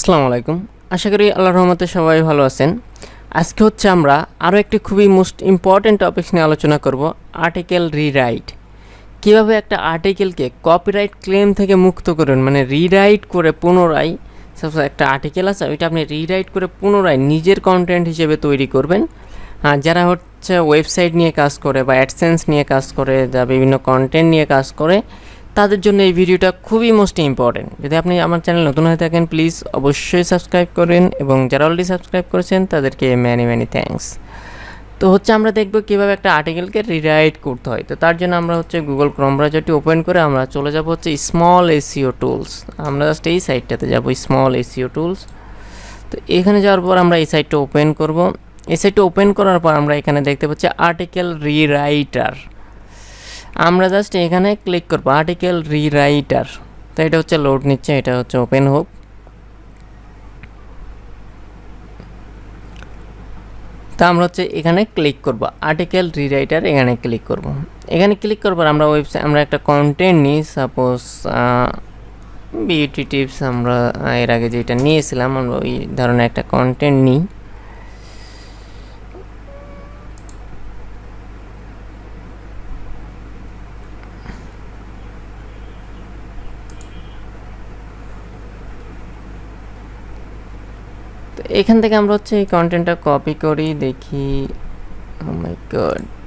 আসসালামু আলাইকুম। আশা করি আল্লাহর রহমতে সবাই ভালো আছেন। আজকে হচ্ছে আমরা আরও একটি খুবই মোস্ট ইম্পর্ট্যান্ট টপিকস নিয়ে আলোচনা করব, আর্টিকেল রিরাইট। কীভাবে একটা আর্টিকেলকে কপিরাইট ক্লেম থেকে মুক্ত করবেন, মানে রিরাইট করে পুনরায় একটা আর্টিকেল আছে ওইটা আপনি রিরাইট করে পুনরায় নিজের কন্টেন্ট হিসেবে তৈরি করবেন। যারা হচ্ছে ওয়েবসাইট নিয়ে কাজ করে বা অ্যাডসেন্স নিয়ে কাজ করে, যা বিভিন্ন কন্টেন্ট নিয়ে কাজ করে, তাদের জন্য এই ভিডিওটা খুবই মোস্ট ইম্পর্টেন্ট। যদি আপনি আমার চ্যানেল নতুন হয়ে থাকেন প্লিজ অবশ্যই সাবস্ক্রাইব করেন, এবং যারা অলরেডি সাবস্ক্রাইব করেছেন তাদেরকে ম্যানি থ্যাঙ্কস। তো হচ্ছে আমরা দেখব কীভাবে একটা আর্টিকেলকে রিরাইট করতে হয়। তো তার জন্য আমরা হচ্ছে গুগল ক্রোম ব্রাউজারটি ওপেন করে আমরা চলে যাব হচ্ছে স্মল এসইও টুলস। আমরা জাস্ট এই সাইটটাতে যাব, স্মল এসইও টুলস। তো এখানে যাওয়ার পর আমরা এই সাইটটা ওপেন করব। এই সাইটটা ওপেন করার পর আমরা এখানে দেখতে পাচ্ছি আর্টিকেল রিরাইটার। আমরা জাস্ট এখানে ক্লিক করবো আর্টিকেল রিরাইটার। তো এটা হচ্ছে লোড নিচ্ছে, এটা হচ্ছে ওপেন হোক। তা আমরা হচ্ছে এখানে ক্লিক করব আর্টিকেল রিরাইটার, এখানে ক্লিক করব। এখানে ক্লিক করবার আমরা ওয়েবসাইট, আমরা একটা কন্টেন্ট নিই, সাপোজ বিউটি টিপস। আমরা এর আগে যেটা নিয়েছিলাম আমরা ওই ধরনের একটা কন্টেন্ট নিই। তো এখান থেকে আমরা হচ্ছে এই কন্টেন্টটা কপি করি, দেখি। ও মাই গড,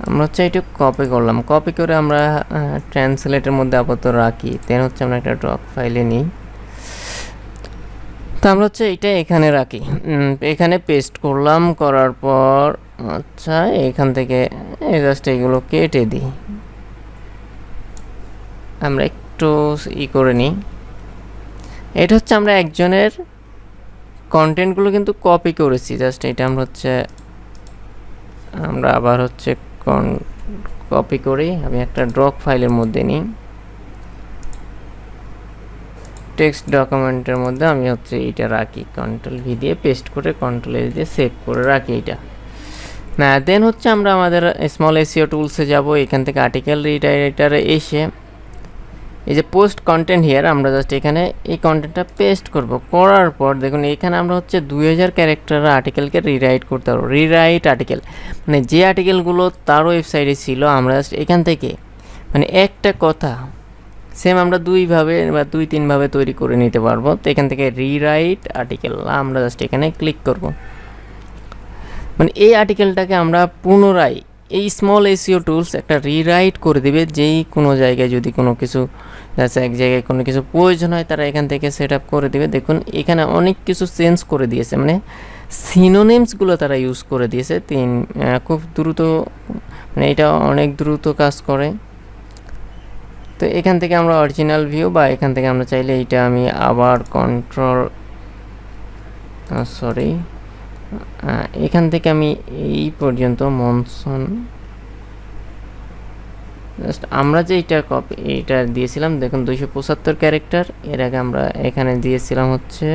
আমরা হচ্ছে এটা কপি করলাম। কপি করে আমরা ট্রান্সলেটের মধ্যে আপাতত রাখি। দেন হচ্ছে আমরা একটা ড্রপ ফাইলে নিই। তো আমরা হচ্ছে এটা এখানে রাখি, এখানে পেস্ট করলাম। করার পর আচ্ছা এখান থেকে জাস্ট এগুলো কেটে দিই। আমরা একটু করে নিই। এটা হচ্ছে আমরা একজনের কন্টেন্টগুলো কিন্তু কপি করেছি, জাস্ট এটা আমরা হচ্ছে আবার হচ্ছে কপি করি। আমি একটা ড্রপ ফাইলের মধ্যে নিই, টেক্সট ডকুমেন্টের মধ্যে আমি হচ্ছে এইটা রাখি। কন্ট্রোল ভি দিয়ে পেস্ট করে কন্ট্রোল এস দিয়ে সেভ করে রাখি এটা। না দেন হচ্ছে আমরা আমাদের স্মল এসইও টুলসে যাব। এখান থেকে আর্টিকেল রিরাইটারে এসে এই যে পোস্ট কন্টেন্ট হিয়ার, আমরা জাস্ট এখানে এই কন্টেন্টটা পেস্ট করব। করার পর দেখুন এখানে আমরা হচ্ছে 2000 ক্যারেক্টার আর্টিকেলকে রিরাইট করতে পারবো। রিরাইট আর্টিকেল মানে যে আর্টিকেলগুলো তার ওয়েবসাইটে ছিল, আমরা জাস্ট এখান থেকে মানে একটা কথা সেম আমরা দুইভাবে বা 2-3ভাবে তৈরি করে নিতে পারবো। তো এখান থেকে রিরাইট আর্টিকেল আমরা জাস্ট এখানে ক্লিক করব। মানে এই আর্টিকেলটাকে আমরা পুনরায় এই স্মল এসইও টুলস একটা রিরাইট করে দেবে। যেই কোনো জায়গায় যদি কোনো কিছু আছে, এক জায়গায় কোনো কিছু প্রয়োজন হয়, তারা এখান থেকে সেট আপ করে দেবে। দেখুন এখানে অনেক কিছু চেঞ্জ করে দিয়েছে, মানে সিনোনিমসগুলো তারা ইউজ করে দিয়েছে। খুব দ্রুত, মানে এটা অনেক দ্রুত কাজ করে। তো এখান থেকে আমরা অরিজিনাল ভিউ বা এখান থেকে আমরা চাইলে এইটা আমি আবার এখান থেকে আমি এই পর্যন্ত মনসুন, জাস্ট আমরা যে এইটা দিয়েছিলাম দেখুন 275 ক্যারেক্টার। এর আগে আমরা এখানে দিয়েছিলাম হচ্ছে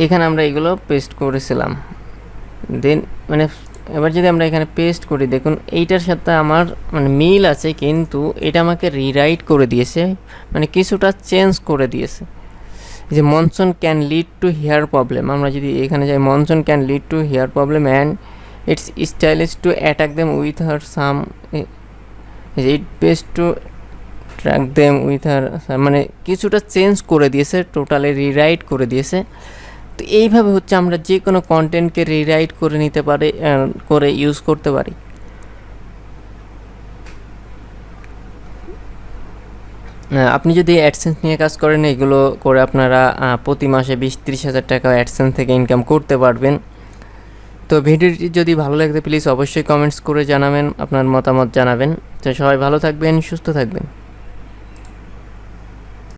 এখানে আমরা এগুলো পেস্ট করেছিলাম। দেন মানে এবার যদি আমরা এখানে পেস্ট করি, দেখুন এইটার সাথে আমার মানে মিল আছে, কিন্তু এটা আমাকে রিরাইট করে দিয়েছে, মানে কিছুটা চেঞ্জ করে দিয়েছে। যে monsoon can lead to hair problem, আমরা যদি এখানে যাই, monsoon can lead to hair problem and it's stylish to attack them with her some, it best to track them with her, মানে কিছুটা চেঞ্জ করে দিয়েছে, টোটালি রিরাইট করে দিয়েছে। তো এইভাবে হচ্ছে আমরা যে কোনো কন্টেন্টকে রিরাইট করে নিতে পারি, করে ইউজ করতে পারি। আপনি যদি অ্যাডসেন্স নিয়ে কাজ করেন, এগুলো করে আপনারা প্রতি মাসে 20-30 হাজার টাকা অ্যাডসেন্স থেকে ইনকাম করতে পারবেন। তো ভিডিওটি যদি ভালো লাগে প্লিজ অবশ্যই কমেন্টস করে জানাবেন, আপনার মতামত জানাবেন। তো সবাই ভালো থাকবেন, সুস্থ থাকবেন।